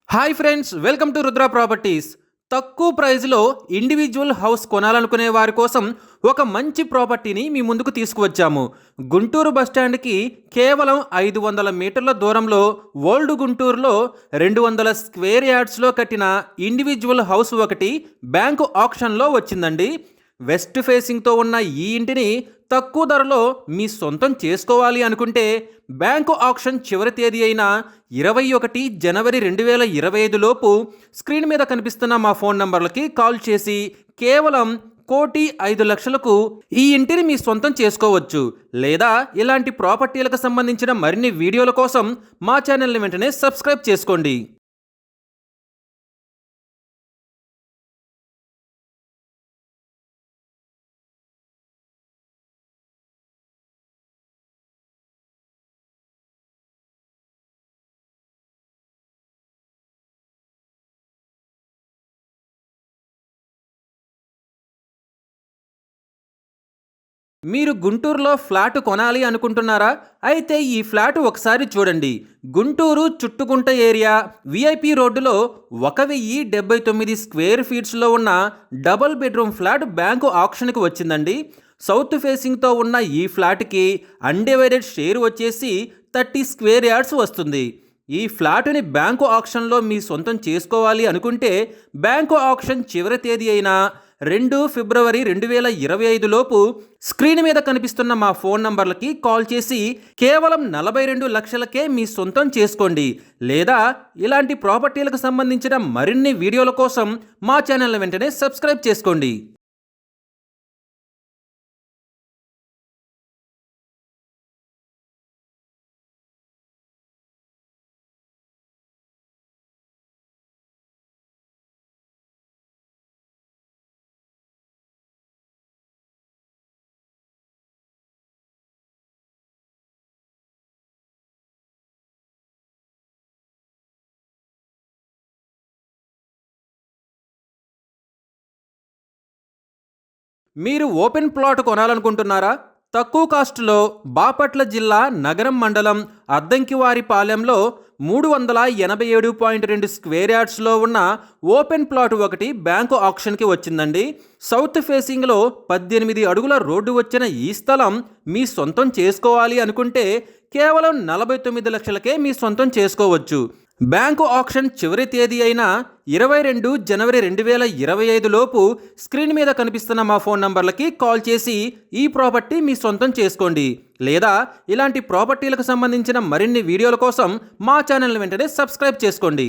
Hi friends, welcome to Rudra properties. తక్కువ ప్రైజ్లో individual house కొనాలనుకునే వారి కోసం ఒక మంచి ప్రాపర్టీని మీ ముందుకు తీసుకువచ్చాము. గుంటూరు బస్టాండ్కి కేవలం 500 మీటర్ల దూరంలో ఓల్డ్ గుంటూరులో 200 స్క్వేర్ యార్డ్స్లో కట్టిన ఇండివిజువల్ హౌస్ ఒకటి బ్యాంకు ఆప్షన్లో వచ్చిందండి. వెస్ట్ ఫేసింగ్తో ఉన్న ఈ ఇంటిని తక్కువ ధరలో మీ సొంతం చేసుకోవాలి అనుకుంటే బ్యాంకు ఆప్షన్ చివరి తేదీ అయిన 21 జనవరి 2025 లోపు స్క్రీన్ మీద కనిపిస్తున్న మా ఫోన్ నంబర్లకి కాల్ చేసి కేవలం 1,05,00,000కు ఈ ఇంటిని మీ సొంతం చేసుకోవచ్చు. లేదా ఇలాంటి ప్రాపర్టీలకు సంబంధించిన మరిన్ని వీడియోల కోసం మా ఛానల్ని వెంటనే సబ్స్క్రైబ్ చేసుకోండి. మీరు గుంటూరులో ఫ్లాట్ కొనాలి అనుకుంటున్నారా? అయితే ఈ ఫ్లాట్ ఒకసారి చూడండి. గుంటూరు చుట్టుకుంట ఏరియా విఐపి రోడ్డులో 1079 స్క్వేర్ ఫీట్స్లో ఉన్న డబుల్ బెడ్రూమ్ ఫ్లాట్ బ్యాంకు ఆప్షన్కి వచ్చిందండి. సౌత్ ఫేసింగ్తో ఉన్న ఈ ఫ్లాట్కి అన్డివైడెడ్ షేర్ వచ్చేసి 30 స్క్వేర్ యార్డ్స్ వస్తుంది. ఈ ఫ్లాటుని బ్యాంకు ఆప్షన్లో మీ సొంతం చేసుకోవాలి అనుకుంటే బ్యాంకు ఆప్షన్ చివరి తేదీ అయిన 2 ఫిబ్రవరి 2025 లోపు స్క్రీన్ మీద కనిపిస్తున్న మా ఫోన్ నంబర్లకి కాల్ చేసి కేవలం 42 లక్షలకే మీ సొంతం చేసుకోండి. లేదా ఇలాంటి ప్రాపర్టీలకు సంబంధించిన మరిన్ని వీడియోల కోసం మా ఛానల్ వెంటనే సబ్స్క్రైబ్ చేసుకోండి. మీరు ఓపెన్ ప్లాట్ కొనాలనుకుంటున్నారా? తక్కువ కాస్ట్లో బాపట్ల జిల్లా నగరం మండలం అద్దంకివారిపాలెంలో 387.2 స్క్వేర్ యార్డ్స్లో ఉన్న ఓపెన్ ప్లాట్ ఒకటి బ్యాంకు ఆప్షన్కి వచ్చిందండి. సౌత్ ఫేసింగ్లో 18 అడుగుల రోడ్డు వచ్చిన ఈ స్థలం మీ సొంతం చేసుకోవాలి అనుకుంటే కేవలం 49 లక్షలకే మీ సొంతం చేసుకోవచ్చు. బ్యాంకు ఆప్షన్ చివరి తేదీ అయిన 22 జనవరి 2025 లోపు స్క్రీన్ మీద కనిపిస్తున్న మా ఫోన్ నంబర్లకి కాల్ చేసి ఈ ప్రాపర్టీ మీ సొంతం చేసుకోండి. లేదా ఇలాంటి ప్రాపర్టీలకు సంబంధించిన మరిన్ని వీడియోల కోసం మా ఛానల్ని వెంటనే సబ్స్క్రైబ్ చేసుకోండి.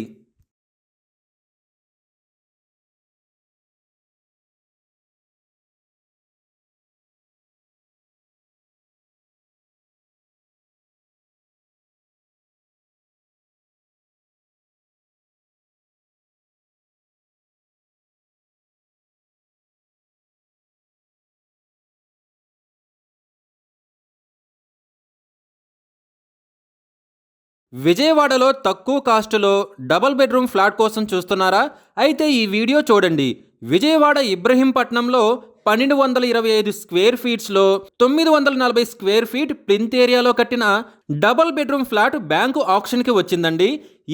విజయవాడలో తక్కువ కాస్టులో డబుల్ బెడ్రూమ్ ఫ్లాట్ కోసం చూస్తున్నారా? అయితే ఈ వీడియో చూడండి. విజయవాడ ఇబ్రహీంపట్నంలో 1225 స్క్వేర్ ఫీట్స్లో 940 స్క్వేర్ ఫీట్ ప్లింత్ ఏరియాలో కట్టిన డబుల్ బెడ్రూమ్ ఫ్లాట్ బ్యాంకు ఆప్షన్కి వచ్చిందండి.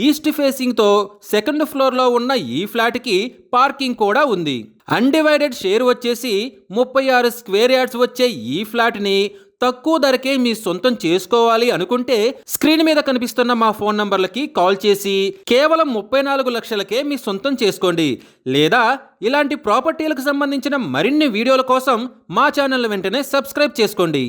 ఈస్ట్ ఫేసింగ్తో సెకండ్ ఫ్లోర్లో ఉన్న ఈ ఫ్లాట్కి పార్కింగ్ కూడా ఉంది. అన్డివైడెడ్ షేర్ వచ్చేసి 36 స్క్వేర్ యార్డ్స్ వచ్చే ఈ ఫ్లాట్ని తక్కువ ధరకే మీ సొంతం చేసుకోవాలి అనుకుంటే స్క్రీన్ మీద కనిపిస్తున్న మా ఫోన్ నంబర్లకి కాల్ చేసి కేవలం 34 లక్షలకే మీ సొంతం చేసుకోండి. లేదా ఇలాంటి ప్రాపర్టీలకు సంబంధించిన మరిన్ని వీడియోల కోసం మా ఛానల్ వెంటనే సబ్స్క్రైబ్ చేసుకోండి.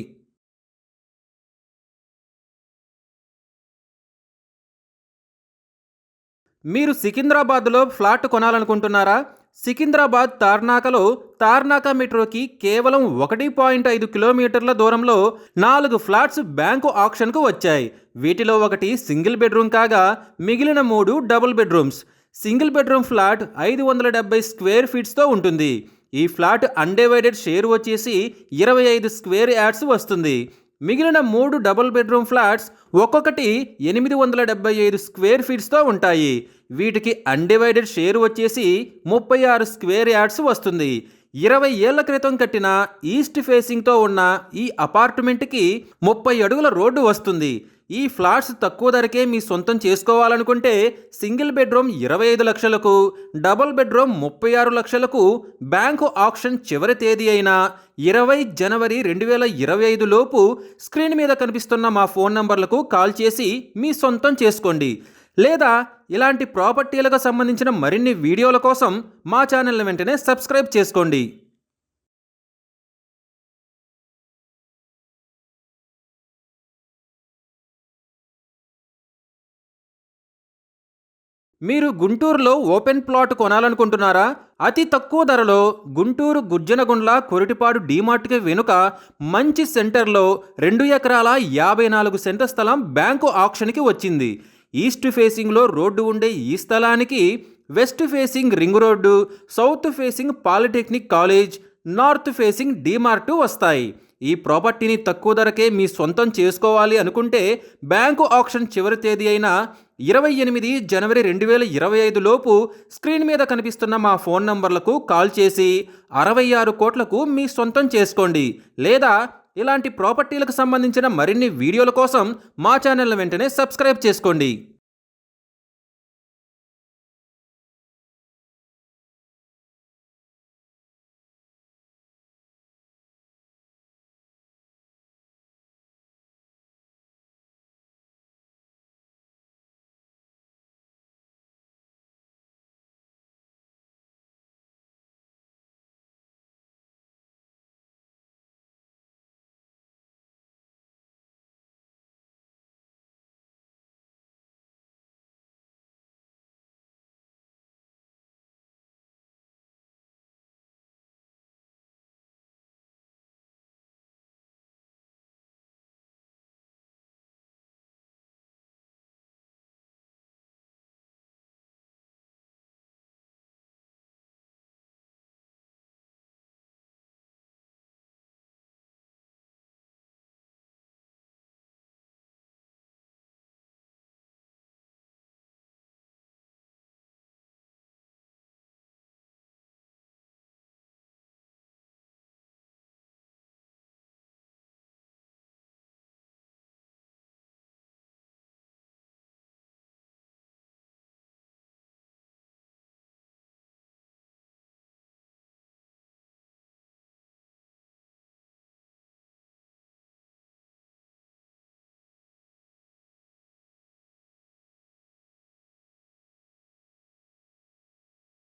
మీరు సికింద్రాబాద్లో ఫ్లాట్ కొనాలనుకుంటున్నారా? సికింద్రాబాద్ తార్నాకలో తార్నాక మెట్రోకి కేవలం 1.5 కిలోమీటర్ల దూరంలో 4 ఫ్లాట్స్ బ్యాంకు ఆప్షన్కు వచ్చాయి. వీటిలో ఒకటి సింగిల్ బెడ్రూమ్ కాగా మిగిలిన 3 double bedrooms. Single bedroom flat 570 square ఫీట్స్తో ఉంటుంది. ఈ ఫ్లాట్ అన్డివైడెడ్ షేర్ వచ్చేసి 25 స్క్వేర్ యార్డ్స్ వస్తుంది. మిగిలిన 3 డబుల్ బెడ్రూమ్ ఫ్లాట్స్ ఒక్కొక్కటి 875 స్క్వేర్ ఫీట్స్తో ఉంటాయి. వీటికి అన్డివైడెడ్ షేర్ వచ్చేసి 36 స్క్వేర్ యార్డ్స్ వస్తుంది. 20 ఏళ్ల క్రితం కట్టిన ఈస్ట్ ఫేసింగ్తో ఉన్న ఈ అపార్ట్మెంట్కి 30 అడుగుల రోడ్డు వస్తుంది. ఈ ఫ్లాట్స్ తక్కువ ధరకే మీ సొంతం చేసుకోవాలనుకుంటే సింగిల్ బెడ్రూమ్ 25 లక్షలకు, డబుల్ బెడ్రూమ్ 36 లక్షలకు బ్యాంకు ఆక్షన్ చివరి తేదీ అయిన 20 జనవరి 2025 లోపు స్క్రీన్ మీద కనిపిస్తున్న మా ఫోన్ నంబర్లకు కాల్ చేసి మీ సొంతం చేసుకోండి. లేదా ఇలాంటి ప్రాపర్టీలకు సంబంధించిన మరిన్ని వీడియోల కోసం మా ఛానల్ని వెంటనే సబ్స్క్రైబ్ చేసుకోండి. మీరు గుంటూరులో ఓపెన్ ప్లాట్ కొనాలనుకుంటున్నారా? అతి తక్కువ ధరలో గుంటూరు గుజ్జనగుండ్ల కొరిటిపాడు డీమార్ట్కి వెనుక మంచి సెంటర్లో 2 ఎకరాల 54 సెంట్ల స్థలం బ్యాంకు ఆక్షన్కి వచ్చింది. ఈస్ట్ ఫేసింగ్లో రోడ్డు ఉండే ఈ స్థలానికి west facing ring road, south facing polytechnic college, north facing DMart వస్తాయి. ఈ ప్రాపర్టీని తక్కువ ధరకే మీ సొంతం చేసుకోవాలి అనుకుంటే బ్యాంకు ఆక్షన్ చివరి తేదీ అయిన 28 జనవరి 2025 లోపు స్క్రీన్ మీద కనిపిస్తున్న మా ఫోన్ నంబర్లకు కాల్ చేసి 66 కోట్లకు మీ సొంతం చేసుకోండి. లేదా ఇలాంటి ప్రాపర్టీలకు సంబంధించిన మరిన్ని వీడియోల కోసం మా ఛానల్ వెంటనే సబ్స్క్రైబ్ చేసుకోండి.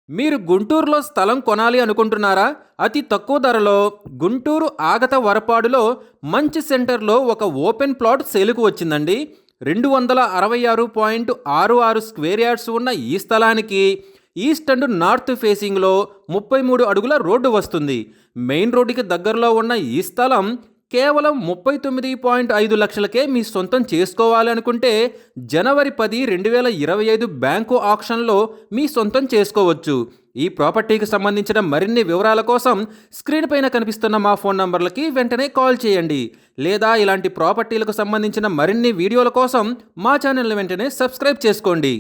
మీరు గుంటూరులో స్థలం కొనాలి అనుకుంటున్నారా? అతి తక్కువ ధరలో గుంటూరు ఆగత వరపాడులో మంచి సెంటర్లో ఒక ఓపెన్ ప్లాట్ సేలుకు వచ్చిందండి. 266.66 స్క్వేర్ యార్డ్స్ ఉన్న ఈ స్థలానికి ఈస్ట్ అండ్ నార్త్ ఫేసింగ్లో 33 అడుగుల రోడ్డు వస్తుంది. మెయిన్ రోడ్డుకి దగ్గరలో ఉన్న ఈ స్థలం కేవలం 39.5 లక్షలకే మీ సొంతం చేసుకోవాలి అనుకుంటే జనవరి 10, 2025 బ్యాంకు ఆక్షన్లో మీ సొంతం చేసుకోవచ్చు. ఈ ప్రాపర్టీకి సంబంధించిన మరిన్ని వివరాల కోసం స్క్రీన్ పైన కనిపిస్తున్న మా ఫోన్ నంబర్లకి వెంటనే కాల్ చేయండి. లేదా ఇలాంటి ప్రాపర్టీలకు సంబంధించిన మరిన్ని వీడియోల కోసం మా ఛానల్ని వెంటనే సబ్స్క్రైబ్ చేసుకోండి.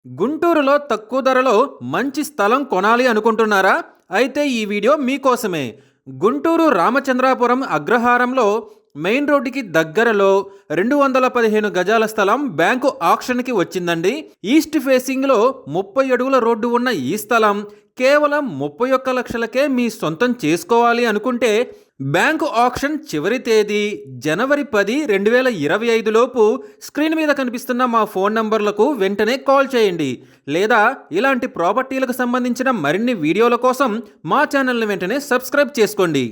గుంటూరులో తక్కువ ధరలో మంచి స్థలం కొనాలి అనుకుంటున్నారా? అయితే ఈ వీడియో మీకోసమే. గుంటూరు రామచంద్రాపురం అగ్రహారంలో మెయిన్ రోడ్డుకి దగ్గరలో 215 గజాల స్థలం బ్యాంకు ఆక్షన్కి వచ్చిందండి. ఈస్ట్ ఫేసింగ్లో 30 అడుగుల రోడ్డు ఉన్న ఈ స్థలం కేవలం 31 లక్షలకే మీ సొంతం చేసుకోవాలి అనుకుంటే బ్యాంకు ఆక్షన్ చివరి తేదీ జనవరి 10, 2025 లోపు స్క్రీన్ మీద కనిపిస్తున్న మా ఫోన్ నంబర్లకు వెంటనే కాల్ చేయండి. లేదా ఇలాంటి ప్రాపర్టీలకు సంబంధించిన మరిన్ని వీడియోల కోసం మా ఛానల్ని వెంటనే సబ్స్క్రైబ్ చేసుకోండి.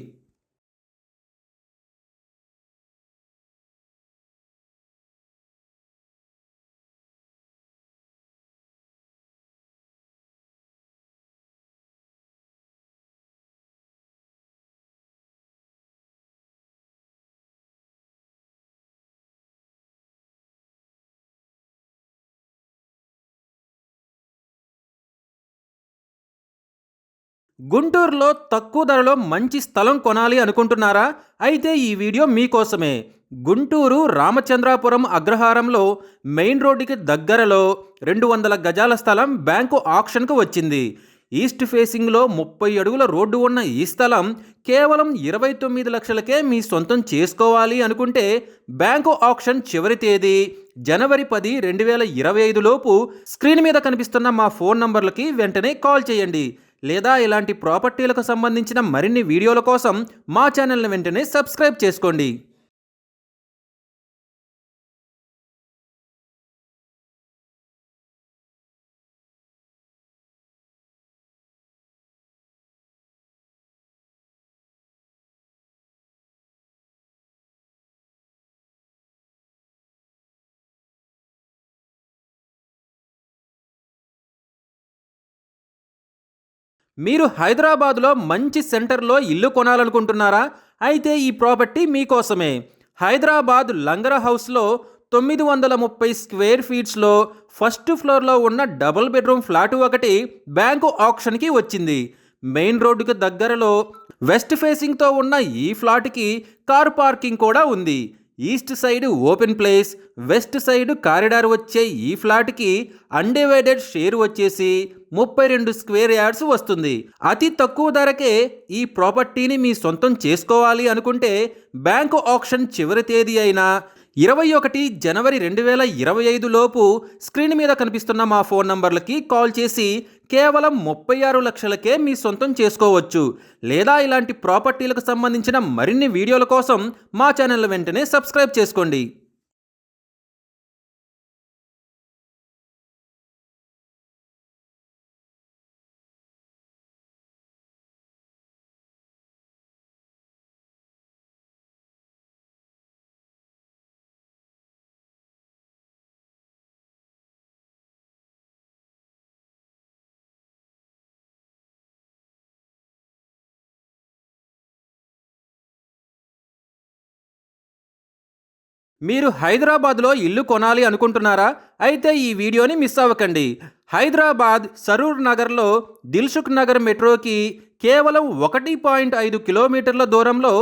గుంటూరులో తక్కువ ధరలో మంచి స్థలం కొనాలి అనుకుంటున్నారా? అయితే ఈ వీడియో మీకోసమే. గుంటూరు రామచంద్రాపురం అగ్రహారంలో మెయిన్ రోడ్డుకి దగ్గరలో 200 గజాల స్థలం బ్యాంకు ఆక్షన్కు వచ్చింది. ఈస్ట్ ఫేసింగ్లో 30 అడుగుల రోడ్డు ఉన్న ఈ స్థలం కేవలం 29 లక్షలకే మీ సొంతం చేసుకోవాలి అనుకుంటే బ్యాంకు ఆక్షన్ చివరి తేదీ జనవరి 10, 2025 లోపు స్క్రీన్ మీద కనిపిస్తున్న మా ఫోన్ నంబర్లకి వెంటనే కాల్ చేయండి. లేదా ఇలాంటి ప్రాపర్టీలకు సంబంధించిన మరిన్ని వీడియోల కోసం మా ఛానల్ని వెంటనే సబ్స్క్రైబ్ చేసుకోండి. మీరు హైదరాబాద్లో మంచి సెంటర్లో ఇల్లు కొనాలనుకుంటున్నారా? అయితే ఈ ప్రాపర్టీ మీకోసమే. హైదరాబాద్ లంగర హౌస్లో 930 స్క్వేర్ ఫీట్స్లో ఫస్ట్ ఫ్లోర్లో ఉన్న డబుల్ బెడ్రూమ్ ఫ్లాట్ ఒకటి బ్యాంకు ఆక్షన్కి వచ్చింది. మెయిన్ రోడ్డుకు దగ్గరలో వెస్ట్ ఫేసింగ్తో ఉన్న ఈ ఫ్లాట్కి కార్ పార్కింగ్ కూడా ఉంది. East side open place, west side corridor వచ్చే ఈ ఫ్లాట్కి అన్డివైడెడ్ షేర్ వచ్చేసి 32 స్క్వేర్ యార్డ్స్ వస్తుంది. అతి తక్కువ ధరకే ఈ ప్రాపర్టీని మీ సొంతం చేసుకోవాలి అనుకుంటే బ్యాంకు ఆక్షన్ చివరి తేదీ అయిన 21 జనవరి 2025 లోపు స్క్రీన్ మీద కనిపిస్తున్న మా ఫోన్ నంబర్లకి కాల్ చేసి కేవలం 36 లక్షలకే మీ సొంతం చేసుకోవచ్చు. లేదా ఇలాంటి ప్రాపర్టీలకు సంబంధించిన మరిన్ని వీడియోల కోసం మా ఛానల్ వెంటనే సబ్స్క్రైబ్ చేసుకోండి. మీరు హైదరాబాద్లో ఇల్లు కొనాలి అనుకుంటున్నారా? అయితే ఈ వీడియోని మిస్ అవ్వకండి. హైదరాబాద్ సరూర్ నగర్లో దిల్సుఖ్ నగర్ మెట్రోకి కేవలం 1.5 కిలోమీటర్ల దూరంలో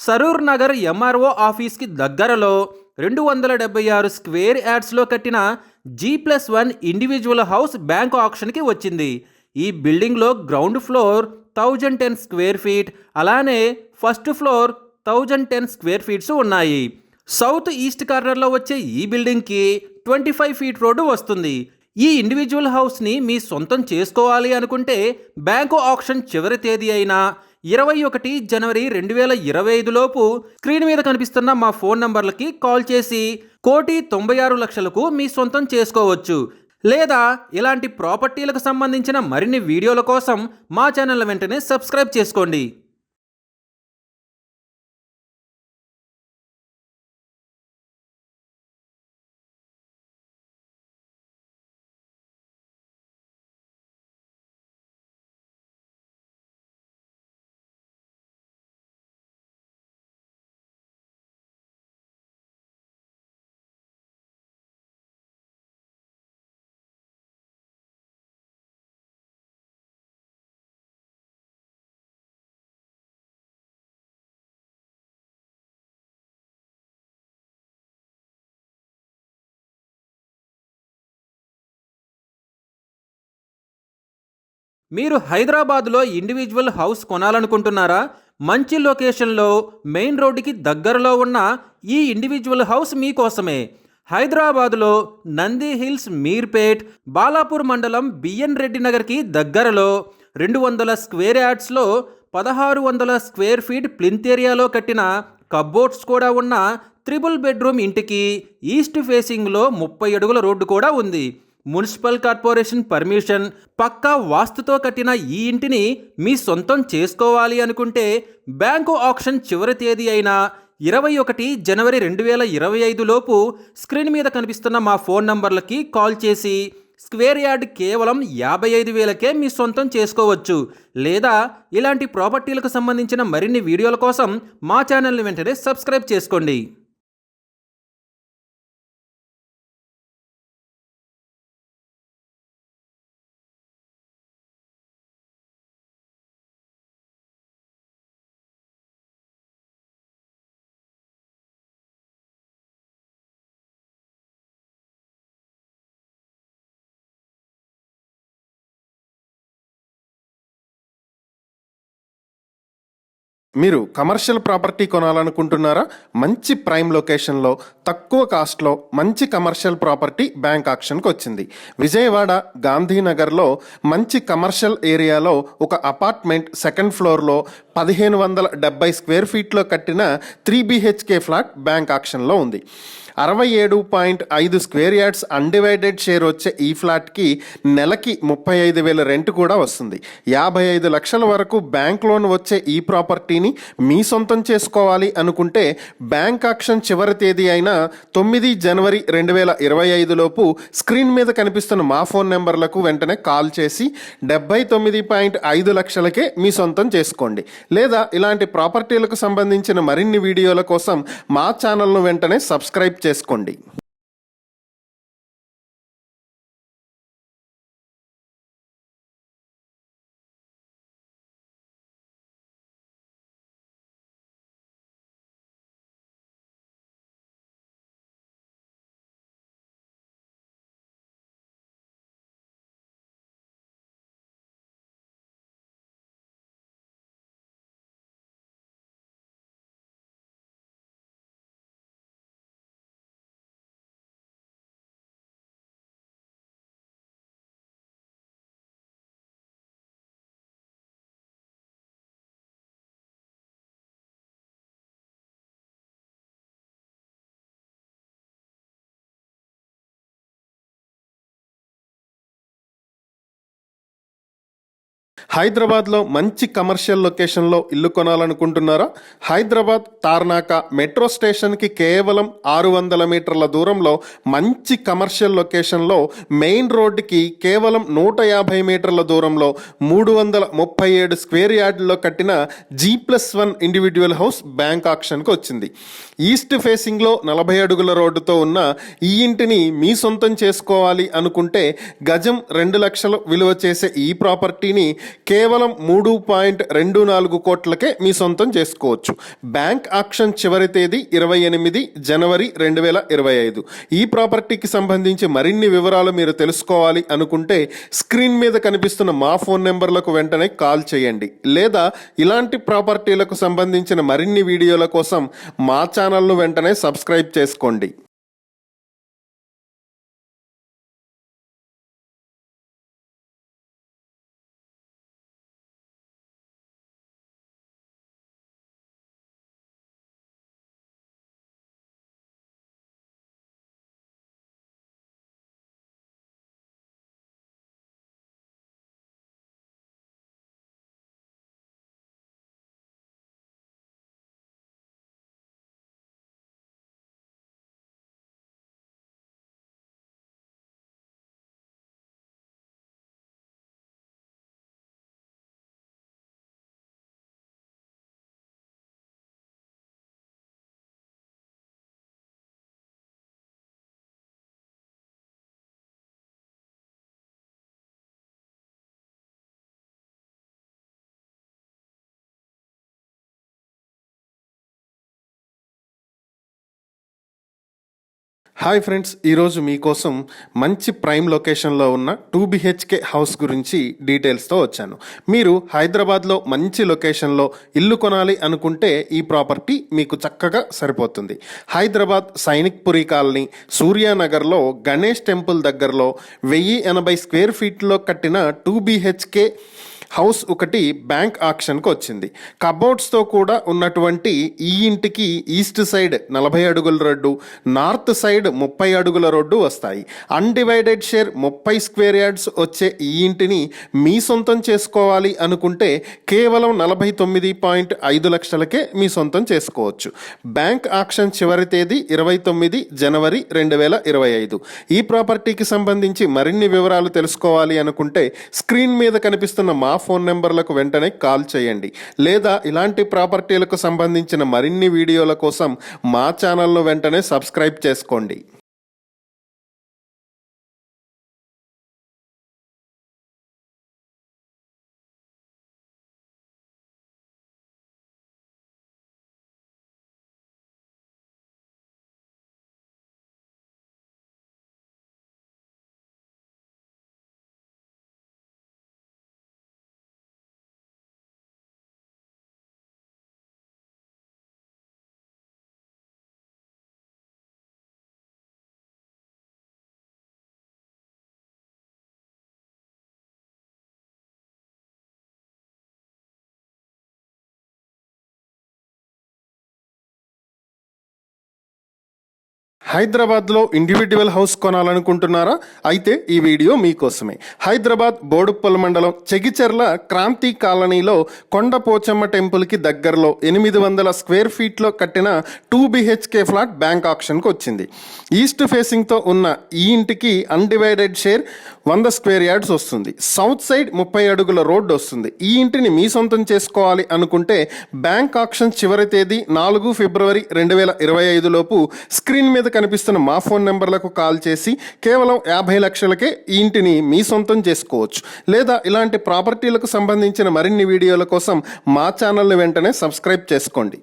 సరూర్ నగర్ ఎంఆర్ఓ ఆఫీస్కి దగ్గరలో 276 స్క్వేర్ యార్డ్స్లో కట్టిన G+1 ఇండివిజువల్ హౌస్ బ్యాంక్ ఆక్షన్కి వచ్చింది. ఈ బిల్డింగ్లో గ్రౌండ్ ఫ్లోర్ 1010 స్క్వేర్ ఫీట్, అలానే ఫస్ట్ ఫ్లోర్ 1010 స్క్వేర్ ఫీట్స్ ఉన్నాయి. సౌత్ ఈస్ట్ కార్నర్లో వచ్చే ఈ బిల్డింగ్కి 25 ఫీట్ రోడ్డు వస్తుంది. ఈ ఇండివిజువల్ హౌస్ని మీ సొంతం చేసుకోవాలి అనుకుంటే బ్యాంకు ఆక్షన్ చివరి తేదీ అయిన 21 జనవరి 2025 లోపు స్క్రీన్ మీద కనిపిస్తున్న మా ఫోన్ నంబర్లకి కాల్ చేసి 1,96,00,000కు మీ సొంతం చేసుకోవచ్చు. లేదా ఇలాంటి ప్రాపర్టీలకు సంబంధించిన మరిన్ని వీడియోల కోసం మా ఛానల్ వెంటనే సబ్స్క్రైబ్ చేసుకోండి. మీరు హైదరాబాద్లో ఇండివిజువల్ హౌస్ కొనాలనుకుంటున్నారా? మంచి లొకేషన్లో మెయిన్ రోడ్డుకి దగ్గరలో ఉన్న ఈ ఇండివిజువల్ హౌస్ మీకోసమే. హైదరాబాద్లో నంది హిల్స్, మీర్పేట్, బాలాపూర్ మండలం బిఎన్ రెడ్డి నగర్కి దగ్గరలో 200 స్క్వేర్ యార్డ్స్లో 1600 స్క్వేర్ ఫీట్ ప్లింత్ ఏరియాలో కట్టిన కబ్బోర్డ్స్ కూడా ఉన్న త్రిబుల్ బెడ్రూమ్ ఇంటికి ఈస్ట్ ఫేసింగ్లో 30 అడుగుల రోడ్డు కూడా ఉంది. మున్సిపల్ కార్పొరేషన్ పర్మిషన్, పక్కా వాస్తుతో కట్టిన ఈ ఇంటిని మీ సొంతం చేసుకోవాలి అనుకుంటే బ్యాంకు ఆక్షన్ చివరి తేదీ అయిన 21 జనవరి 2025 లోపు స్క్రీన్ మీద కనిపిస్తున్న మా ఫోన్ నంబర్లకి కాల్ చేసి స్క్వేర్ యార్డ్ కేవలం 55,000కే మీ సొంతం చేసుకోవచ్చు. లేదా ఇలాంటి ప్రాపర్టీలకు సంబంధించిన మరిన్ని వీడియోల కోసం మా ఛానల్ని వెంటనే సబ్స్క్రైబ్ చేసుకోండి. మీరు కమర్షియల్ ప్రాపర్టీ కొనాలనుకుంటున్నారా? మంచి ప్రైమ్ లొకేషన్లో తక్కువ కాస్ట్లో మంచి కమర్షియల్ ప్రాపర్టీ బ్యాంక్ ఆక్షన్కి వచ్చింది. విజయవాడ గాంధీనగర్లో మంచి కమర్షియల్ ఏరియాలో ఒక అపార్ట్మెంట్ సెకండ్ ఫ్లోర్లో 1570 స్క్వేర్ ఫీట్లో కట్టిన 3 BHK ఫ్లాట్ బ్యాంక్ ఆక్షన్లో ఉంది. 67.5 స్క్వేర్ యార్డ్స్ అన్డివైడెడ్ షేర్ వచ్చే ఈ ఫ్లాట్కి నెలకి 35,000 రెంట్ కూడా వస్తుంది. 55 లక్షల వరకు బ్యాంక్ లోన్ వచ్చే ఈ ప్రాపర్టీని మీ సొంతం చేసుకోవాలి అనుకుంటే బ్యాంక్ ఆక్షన్ చివరి తేదీ అయిన 9 జనవరి 2025 లోపు స్క్రీన్ మీద కనిపిస్తున్న మా ఫోన్ నెంబర్లకు వెంటనే కాల్ చేసి 79.5 లక్షలకే మీ సొంతం చేసుకోండి. లేదా ఇలాంటి ప్రాపర్టీలకు సంబంధించిన మరిన్ని వీడియోల కోసం మా ఛానల్ను వెంటనే సబ్స్క్రైబ్ చేసుకోండి. హైదరాబాద్లో మంచి కమర్షియల్ లొకేషన్లో ఇల్లు కొనాలనుకుంటున్నారా? హైదరాబాద్ తార్నాక మెట్రో స్టేషన్కి కేవలం 600 మీటర్ల దూరంలో మంచి కమర్షియల్ లొకేషన్లో మెయిన్ రోడ్డుకి కేవలం 150 మీటర్ల దూరంలో 337 స్క్వేర్ యార్డుల్లో కట్టిన G+1 ఇండివిడ్యువల్ హౌస్ బ్యాంక్ ఆక్షన్కి వచ్చింది. ఈస్ట్ ఫేసింగ్లో 40 అడుగుల రోడ్డుతో ఉన్న ఈ ఇంటిని మీ సొంతం చేసుకోవాలి అనుకుంటే గజం 2 లక్షలు విలువ చేసే ఈ ప్రాపర్టీని కేవలం 3.24 కోట్లకే మీ సొంతం చేసుకోవచ్చు. బ్యాంక్ ఆక్షన్ చివరి తేదీ 28 జనవరి 2025. ఈ ప్రాపర్టీకి సంబంధించి మరిన్ని వివరాలు మీరు తెలుసుకోవాలి అనుకుంటే స్క్రీన్ మీద కనిపిస్తున్న మా ఫోన్ నెంబర్లకు వెంటనే కాల్ చేయండి. లేదా ఇలాంటి ప్రాపర్టీలకు సంబంధించిన మరిన్ని వీడియోల కోసం మా ఛానల్ను వెంటనే సబ్స్క్రైబ్ చేసుకోండి. హాయ్ ఫ్రెండ్స్, ఈరోజు మీకోసం మంచి ప్రైమ్ లొకేషన్లో ఉన్న 2 BHK హౌస్ గురించి డీటెయిల్స్తో వచ్చాను. మీరు హైదరాబాద్లో మంచి లొకేషన్లో ఇల్లు కొనాలి అనుకుంటే ఈ ప్రాపర్టీ మీకు చక్కగా సరిపోతుంది. హైదరాబాద్ సైనిక్పురి కాలనీ సూర్యానగర్లో గణేష్ టెంపుల్ దగ్గరలో 1080 స్క్వేర్ ఫీట్లో కట్టిన 2 BHK హౌస్ ఒకటి బ్యాంక్ ఆక్షన్కి వచ్చింది. కబోర్డ్స్తో కూడా ఉన్నటువంటి ఈ ఇంటికి ఈస్ట్ సైడ్ 40 అడుగుల రోడ్డు, నార్త్ సైడ్ 30 అడుగుల రోడ్డు వస్తాయి. అన్డివైడెడ్ షేర్ 30 స్క్వేర్ యార్డ్స్ వచ్చే ఈ ఇంటిని మీ సొంతం చేసుకోవాలి అనుకుంటే కేవలం 49.5 లక్షలకే మీ సొంతం చేసుకోవచ్చు. బ్యాంక్ ఆక్షన్ చివరి తేదీ 29 జనవరి 2025. ఈ ప్రాపర్టీకి సంబంధించి మరిన్ని వివరాలు తెలుసుకోవాలి అనుకుంటే స్క్రీన్ మీద కనిపిస్తున్న మా ఫోన్ నెంబర్లకు వెంటనే కాల్ చేయండి. లేదా ఇలాంటి ప్రాపర్టీలకు సంబంధించిన మరిన్ని వీడియోల కోసం మా ఛానల్ను వెంటనే సబ్స్క్రైబ్ చేసుకోండి. హైదరాబాద్లో ఇండివిడ్యువల్ హౌస్ కొనాలనుకుంటున్నారా? అయితే ఈ వీడియో మీకోసమే. హైదరాబాద్ బోడుప్పల్ మండలం చెగిచెర్ల క్రాంతి కాలనీలో కొండపోచమ్మ టెంపుల్కి దగ్గరలో 800 స్క్వేర్ ఫీట్లో కట్టిన 2 BHK ఫ్లాట్ బ్యాంక్ ఆక్షన్కి వచ్చింది. ఈస్ట్ ఫేసింగ్తో ఉన్న ఈ ఇంటికి అన్డివైడెడ్ షేర్ 100 స్క్వేర్ యార్డ్స్ వస్తుంది. సౌత్ సైడ్ 30 అడుగుల రోడ్డు వస్తుంది. ఈ ఇంటిని మీ సొంతం చేసుకోవాలి అనుకుంటే బ్యాంక్ ఆక్షన్ చివరి తేదీ 4 ఫిబ్రవరి 2025 లోపు స్క్రీన్ మీద కనిపిస్తున్న మా ఫోన్ నెంబర్లకు కాల్ చేసి కేవలం 50 లక్షలకే ఈ ఇంటిని మీ సొంతం చేసుకోవచ్చు. లేదా ఇలాంటి ప్రాపర్టీలకు సంబంధించిన మరిన్ని వీడియోల కోసం మా ఛానల్ని వెంటనే సబ్స్క్రైబ్ చేసుకోండి.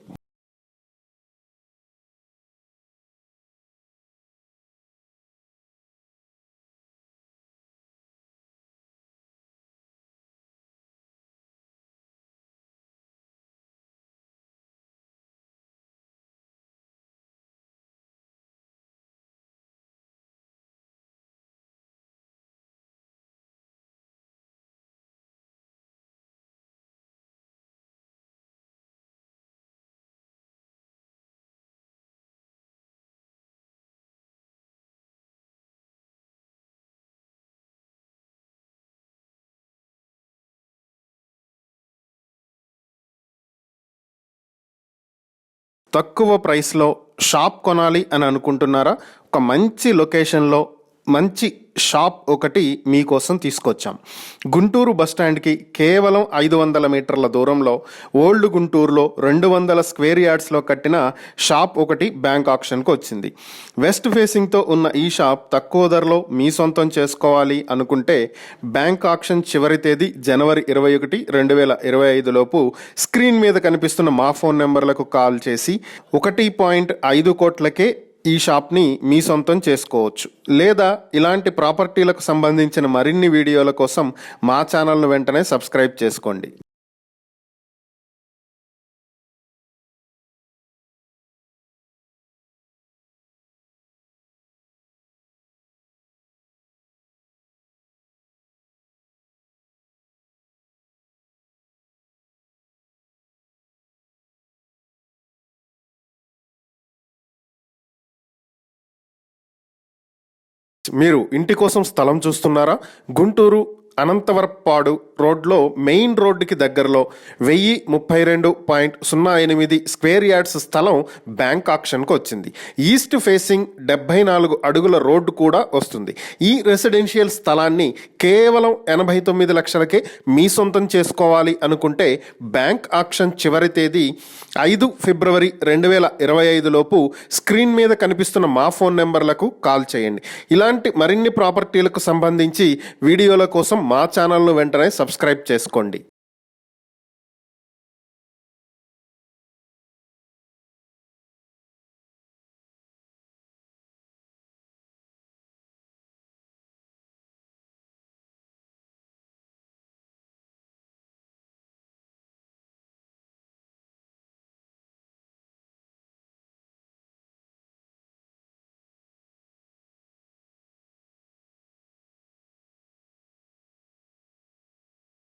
తక్కువ ప్రైస్లో షాప్ కొనాలి అని అనుకుంటున్నారా? ఒక మంచి లొకేషన్లో మంచి షాప్ ఒకటి మీకోసం తీసుకొచ్చాం. గుంటూరు బస్టాండ్కి కేవలం 500 మీటర్ల దూరంలో ఓల్డ్ గుంటూరులో 200 స్క్వేర్ యార్డ్స్లో కట్టిన షాప్ ఒకటి బ్యాంక్ ఆక్షన్కి వచ్చింది. వెస్ట్ ఫేసింగ్తో ఉన్న ఈ షాప్ తక్కువ ధరలో మీ సొంతం చేసుకోవాలి అనుకుంటే బ్యాంక్ ఆక్షన్ చివరి తేదీ జనవరి 21, 2025 లోపు స్క్రీన్ మీద కనిపిస్తున్న మా ఫోన్ నెంబర్లకు కాల్ చేసి 1.5 కోట్లకే ఈ షాప్ని మీ సొంతం చేసుకోవచ్చు. లేదా ఇలాంటి ప్రాపర్టీలకు సంబంధించిన మరిన్ని వీడియోల కోసం మా ఛానల్ను వెంటనే సబ్స్క్రైబ్ చేసుకోండి. మీరు ఇంటి కోసం స్థలం చూస్తున్నారా? గుంటూరు అనంతవరపాడు రోడ్లో మెయిన్ రోడ్డుకి దగ్గరలో 1032.08 స్క్వేర్ యార్డ్స్ స్థలం బ్యాంక్ ఆక్షన్కి వచ్చింది. ఈస్ట్ ఫేసింగ్ 74 అడుగుల రోడ్డు కూడా వస్తుంది. ఈ రెసిడెన్షియల్ స్థలాన్ని కేవలం 89 లక్షలకే మీ సొంతం చేసుకోవాలి అనుకుంటే బ్యాంక్ ఆక్షన్ చివరి తేదీ 5 ఫిబ్రవరి 2025 లోపు స్క్రీన్ మీద కనిపిస్తున్న మా ఫోన్ నెంబర్లకు కాల్ చేయండి. ఇలాంటి మరిన్ని ప్రాపర్టీలకు సంబంధించి వీడియోల కోసం మా ఛానల్ను వెంటనే సబ్స్క్రైబ్ చేసుకోండి.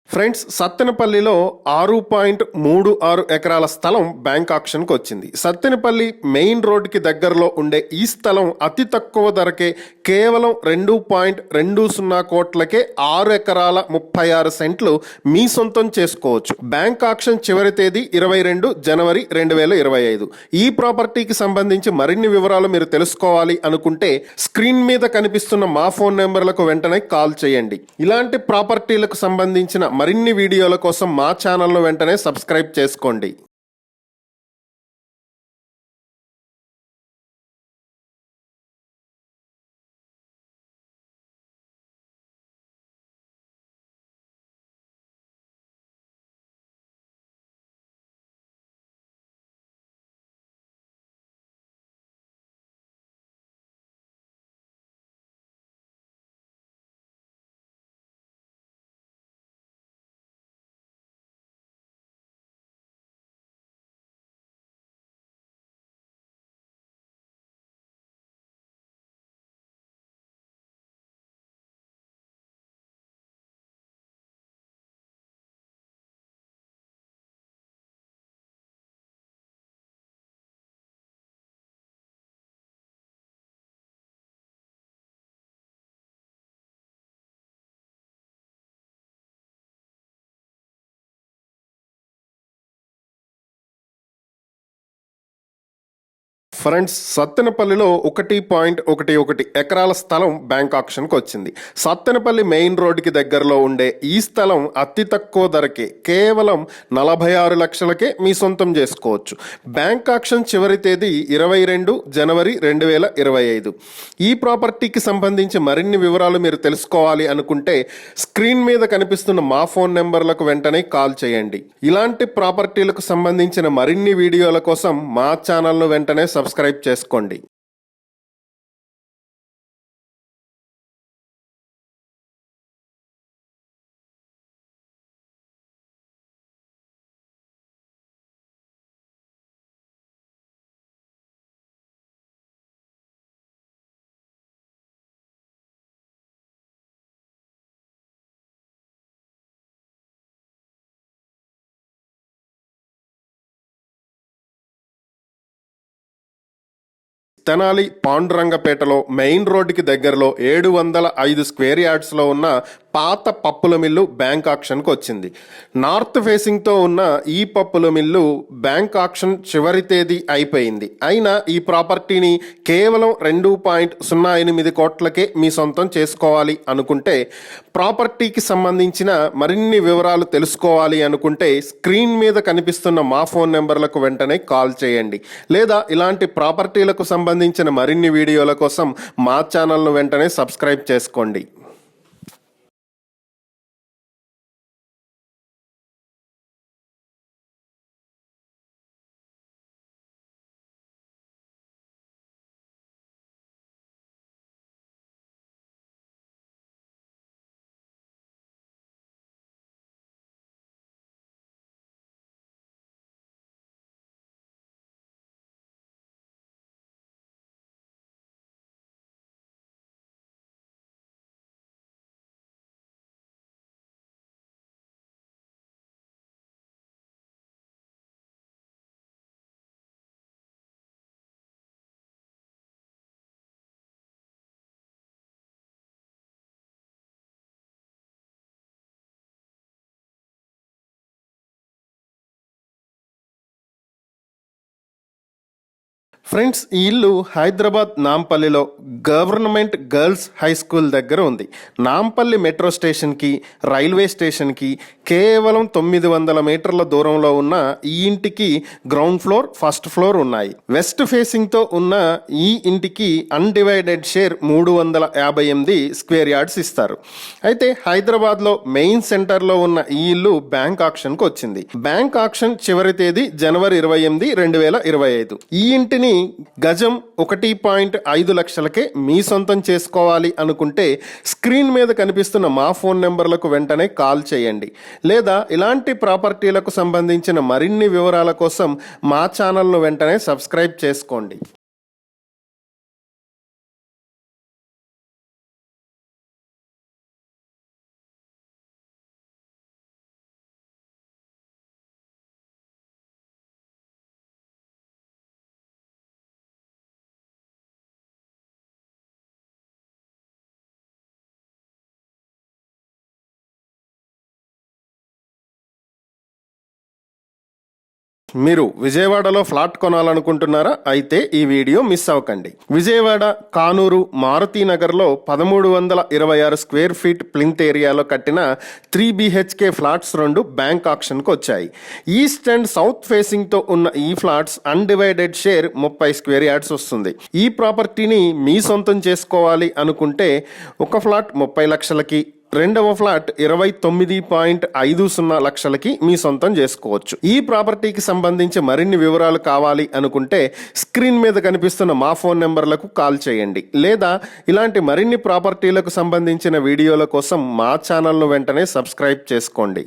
ఫ్రెండ్స్, సత్తెనపల్లిలో 6.36 ఎకరాల స్థలం బ్యాంక్ ఆక్షన్కి వచ్చింది. సత్తెనపల్లి మెయిన్ రోడ్డుకి దగ్గరలో ఉండే ఈ స్థలం అతి తక్కువ ధరకే కేవలం 2.20 కోట్లకే 6 ఎకరాల 36 సెంట్లు మీ సొంతం చేసుకోవచ్చు. బ్యాంక్ ఆక్షన్ చివరి తేదీ 22 జనవరి 2025. ఈ ప్రాపర్టీకి సంబంధించి మరిన్ని వివరాలు మీరు తెలుసుకోవాలి అనుకుంటే స్క్రీన్ మీద కనిపిస్తున్న మా ఫోన్ నెంబర్లకు వెంటనే కాల్ చేయండి. ఇలాంటి ప్రాపర్టీలకు సంబంధించిన మరిన్ని వీడియోల కోసం మా ఛానల్ను వెంటనే సబ్స్క్రైబ్ చేసుకోండి. ఫ్రెండ్స్, సత్తెనపల్లిలో 1.11 ఎకరాల స్థలం బ్యాంక్ ఆక్షన్కి వచ్చింది. సత్తెనపల్లి మెయిన్ రోడ్డుకి దగ్గరలో ఉండే ఈ స్థలం అతి తక్కువ ధరకే, కేవలం 46 లక్షలకే మీ సొంతం చేసుకోవచ్చు. బ్యాంక్ ఆక్షన్ చివరి తేదీ 22 జనవరి 2025. ఈ ప్రాపర్టీకి సంబంధించి మరిన్ని వివరాలు మీరు తెలుసుకోవాలి అనుకుంటే స్క్రీన్ మీద కనిపిస్తున్న మా ఫోన్ నెంబర్లకు వెంటనే కాల్ చేయండి. ఇలాంటి ప్రాపర్టీలకు సంబంధించిన మరిన్ని వీడియోల కోసం మా ఛానల్ను వెంటనే సబ్స్క్రైబ్ చేసుకోండి. తెనాలి పాండురంగపేటలో మెయిన్ రోడ్డుకి దగ్గరలో 705 స్క్వేర్ యార్డ్స్లో ఉన్న పాత పప్పుల మిల్లు బ్యాంక్ ఆక్షన్కి వచ్చింది. నార్త్ ఫేసింగ్తో ఉన్న ఈ పప్పుల మిల్లు బ్యాంక్ ఆక్షన్ చివరి తేదీ అయిపోయింది. అయినా ఈ ప్రాపర్టీని కేవలం 2.08 కోట్లకే మీ సొంతం చేసుకోవాలి అనుకుంటే, ప్రాపర్టీకి సంబంధించిన మరిన్ని వివరాలు తెలుసుకోవాలి అనుకుంటే స్క్రీన్ మీద కనిపిస్తున్న మా ఫోన్ నెంబర్లకు వెంటనే కాల్ చేయండి. లేదా ఇలాంటి ప్రాపర్టీలకు సంబంధించిన మరిన్ని వీడియోల కోసం మా ఛానల్ను వెంటనే సబ్స్క్రైబ్ చేసుకోండి. ఫ్రెండ్స్, ఈ ఇల్లు హైదరాబాద్ నాంపల్లిలో గవర్నమెంట్ గర్ల్స్ హై స్కూల్ దగ్గర ఉంది. నాంపల్లి మెట్రో స్టేషన్కి, రైల్వే స్టేషన్కి కేవలం 900 మీటర్ల దూరంలో ఉన్న ఈ ఇంటికి గ్రౌండ్ ఫ్లోర్, ఫస్ట్ ఫ్లోర్ ఉన్నాయి. వెస్ట్ ఫేసింగ్తో ఉన్న ఈ ఇంటికి అన్డివైడెడ్ షేర్ 358 స్క్వేర్ యార్డ్స్ ఇస్తారు. అయితే హైదరాబాద్లో మెయిన్ సెంటర్లో ఉన్న ఈ ఇల్లు బ్యాంక్ ఆక్షన్కి వచ్చింది. బ్యాంక్ ఆక్షన్ చివరి తేదీ జనవరి 28, 2025. ఈ ఇంటిని గజం 1.5 లక్షలకే మీ సొంతం చేసుకోవాలి అనుకుంటే స్క్రీన్ మీద కనిపిస్తున్న మా ఫోన్ నెంబర్లకు వెంటనే కాల్ చేయండి. లేదా ఇలాంటి ప్రాపర్టీలకు సంబంధించిన మరిన్ని వివరాల కోసం మా ఛానల్ను వెంటనే సబ్స్క్రైబ్ చేసుకోండి. మీరు విజయవాడలో ఫ్లాట్ కొనాలనుకుంటున్నారా? అయితే ఈ వీడియో మిస్ అవ్వకండి. విజయవాడ కానూరు మారుతీనగర్లో 1326 స్క్వేర్ ఫీట్ ప్లింత్ ఏరియాలో కట్టిన 3 BHK ఫ్లాట్స్ 2 బ్యాంక్ ఆక్షన్కి వచ్చాయి. ఈస్ట్ అండ్ సౌత్ ఫేసింగ్తో ఉన్న ఈ flats undivided share 30 square yards వస్తుంది. ఈ ప్రాపర్టీని మీ సొంతం చేసుకోవాలి అనుకుంటే ఒక ఫ్లాట్ 30 లక్షలకి, రెండవ ఫ్లాట్ 29.50 లక్షలకి మీ సొంతం చేసుకోవచ్చు. ఈ ప్రాపర్టీకి సంబంధించి మరిన్ని వివరాలు కావాలి అనుకుంటే స్క్రీన్ మీద కనిపిస్తున్న మా ఫోన్ నెంబర్లకు కాల్ చేయండి. లేదా ఇలాంటి మరిన్ని ప్రాపర్టీలకు సంబంధించిన వీడియోల కోసం మా ఛానల్ను వెంటనే సబ్స్క్రైబ్ చేసుకోండి.